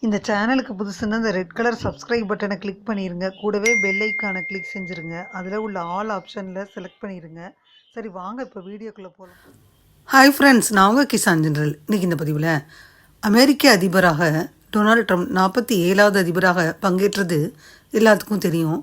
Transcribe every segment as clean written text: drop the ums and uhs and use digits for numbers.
இந்த சேனலுக்கு புதுசுன்னா இந்த ரெட் கலர் சப்ஸ்கிரைப் பட்டனை கிளிக் பண்ணிடுங்க. கூடவே பெல் ஐக்கானை கிளிக் செஞ்சுருங்க. அதில் உள்ள ஆல் ஆப்ஷனில் செலக்ட் பண்ணிடுங்க. சரி வாங்க இப்போ வீடியோக்குள்ளே போகலாம். ஹாய் ஃப்ரெண்ட்ஸ், நான் உங்கள் கிசான் ஜெனரல். இன்றைக்கி இந்த பதிவில் அமெரிக்க அதிபராக டொனால்ட் ட்ரம்ப் 47வது அதிபராக பங்கேற்றது எல்லாத்துக்கும் தெரியும்.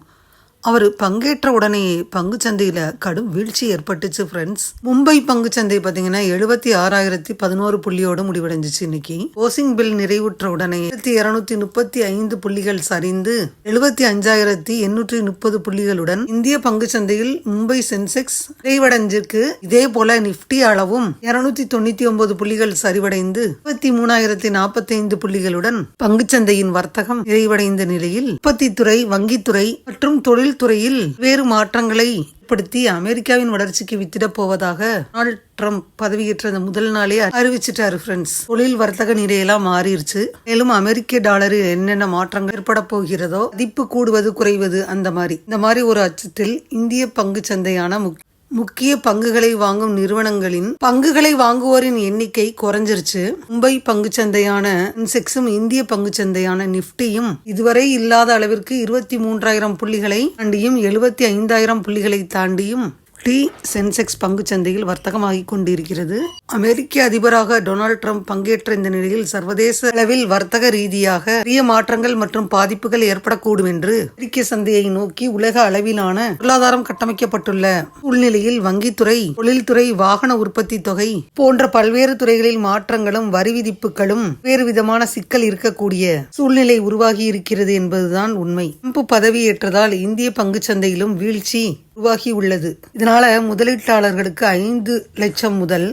அவர் பங்கேற்ற உடனே பங்குச்சந்தையில் கடும் வீழ்ச்சி ஏற்பட்டுச்சு ஃப்ரெண்ட்ஸ். மும்பை பங்குச்சந்தை பார்த்தீங்கன்னா 76,011 புள்ளியோடு முடிவடைஞ்சிச்சு. இன்னைக்கு ஓசிங் பில் நிறைவுற்ற உடனே 235 புள்ளிகள் சரிந்து 75,830 புள்ளிகளுடன் இந்திய பங்குச்சந்தையில் மும்பை சென்செக்ஸ் நிறைவடைஞ்சிருக்கு. இதே போல நிப்டி அளவும் 299 புள்ளிகள் சரிவடைந்து 23,045 புள்ளிகளுடன் பங்குச்சந்தையின் வர்த்தகம் நிறைவடைந்த நிலையில் உற்பத்தித்துறை, வங்கித்துறை மற்றும் தொழில் துறையில் வேறு மாற்றங்களை ஏற்படுத்தி அமெரிக்காவின் வளர்ச்சிக்கு வித்திடப் போவதாக டொனால்ட் ட்ரம்ப் பதவியேற்ற முதல் நாளே அறிவிச்சிட்டாரு ஃப்ரெண்ட்ஸ். தொழில் வர்த்தக நிலையெல்லாம் மாறிடுச்சு. மேலும் அமெரிக்க டாலரில் என்னென்ன மாற்றங்கள் ஏற்பட போகிறதோ, மதிப்பு கூடுவது குறைவது இந்த மாதிரி ஒரு அச்சத்தில் இந்திய பங்கு சந்தையான முக்கிய பங்குகளை வாங்கும் நிறுவனங்களின் பங்குகளை வாங்குவோரின் எண்ணிக்கை குறைஞ்சிருச்சு. மும்பை பங்குச்சந்தையான சென்செக்ஸும் இந்திய பங்குச்சந்தையான நிப்டியும் இதுவரை இல்லாத அளவிற்கு 23,000 புள்ளிகளை தாண்டியும் 75,000 புள்ளிகளை தாண்டியும் சென்செக்ஸ் பங்குச்சந்தையில் வர்த்தகமாகிக் கொண்டிருக்கிறது. அமெரிக்க அதிபராக டொனால்ட் ட்ரம்ப் பங்கேற்ற இந்த நிலையில் சர்வதேச அளவில் வர்த்தக ரீதியாக பெரிய மாற்றங்கள் மற்றும் பாதிப்புகள் ஏற்படக்கூடும் என்று அமெரிக்க சந்தையை நோக்கி உலக அளவிலான பொருளாதாரம் கட்டமைக்கப்பட்டுள்ள சூழ்நிலையில் வங்கித்துறை, தொழில்துறை, வாகன உற்பத்தி தொகை போன்ற பல்வேறு துறைகளில் மாற்றங்களும் வரி விதிப்புகளும் வேறு விதமான சிக்கல் இருக்கக்கூடிய சூழ்நிலை உருவாகி இருக்கிறது என்பதுதான் உண்மை. ட்ரம்ப் பதவியேற்றதால் இந்திய பங்குச்சந்தையிலும் வீழ்ச்சி உருவாகி உள்ளது. இதனால முதலீட்டாளர்களுக்கு 5 லட்சம் முதல்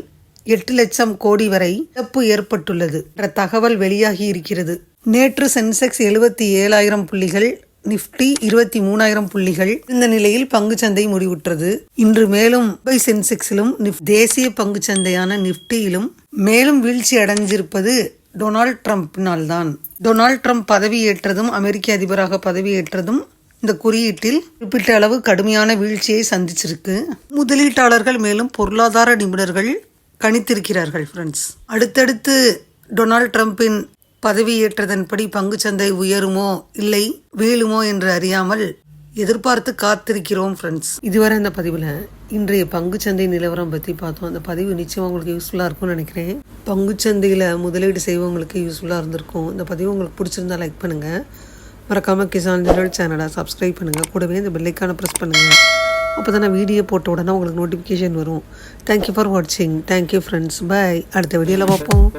8 லட்சம் கோடி வரை இழப்பு ஏற்பட்டுள்ளது என்ற தகவல் வெளியாகி இருக்கிறது. நேற்று சென்செக்ஸ் 77,000 புள்ளிகள், நிப்டி 23,000 புள்ளிகள் இந்த நிலையில் பங்குச்சந்தை முடிவுற்றது. இன்று மேலும் மும்பை சென்செக்ஸிலும் தேசிய பங்குச்சந்தையான நிப்டியிலும் மேலும் வீழ்ச்சி அடைஞ்சிருப்பது டொனால்ட் ட்ரம்பினால் தான். டொனால்ட் ட்ரம்ப் பதவியேற்றதும் அமெரிக்க அதிபராக பதவியேற்றதும் இந்த குறியீட்டில் குறிப்பிட்ட அளவு கடுமையான வீழ்ச்சியை சந்திச்சிருக்கு. முதலீட்டாளர்கள் மேலும் பொருளாதார நிபுணர்கள் கணித்திருக்கிறார்கள் ஃப்ரெண்ட்ஸ். அடுத்தடுத்து டொனால்ட் ட்ரம்பின் பதவியேற்றதன்படி பங்குச்சந்தை உயருமோ இல்லை வீழுமோ என்று அறியாமல் எதிர்பார்த்து காத்திருக்கிறோம் ஃப்ரெண்ட்ஸ். இதுவரை இந்த பதிவில் இன்றைய பங்குச்சந்தை நிலவரம் பற்றி பார்த்தோம். அந்த பதிவு நிச்சயம் உங்களுக்கு யூஸ்ஃபுல்லாக இருக்கும்னு நினைக்கிறேன். பங்குச்சந்தையில் முதலீடு செய்வங்களுக்கு யூஸ்ஃபுல்லாக இருந்திருக்கும். இந்த பதிவு உங்களுக்கு பிடிச்சிருந்தா லைக் பண்ணுங்கள். மறக்காமல் கிசான் ஜெனரல் சேனலை சப்ஸ்கிரைப் பண்ணுங்கள். கூடவே இந்த பெல்லைக்கான ப்ரெஸ் பண்ணுங்கள். அப்போ தான் நான் வீடியோ போட்ட உடனே உங்களுக்கு நோட்டிஃபிகேஷன் வரும். தேங்க்யூ ஃபார் வாட்சிங். Thank you friends. பாய். அடுத்த வீடியோவில் பார்ப்போம்.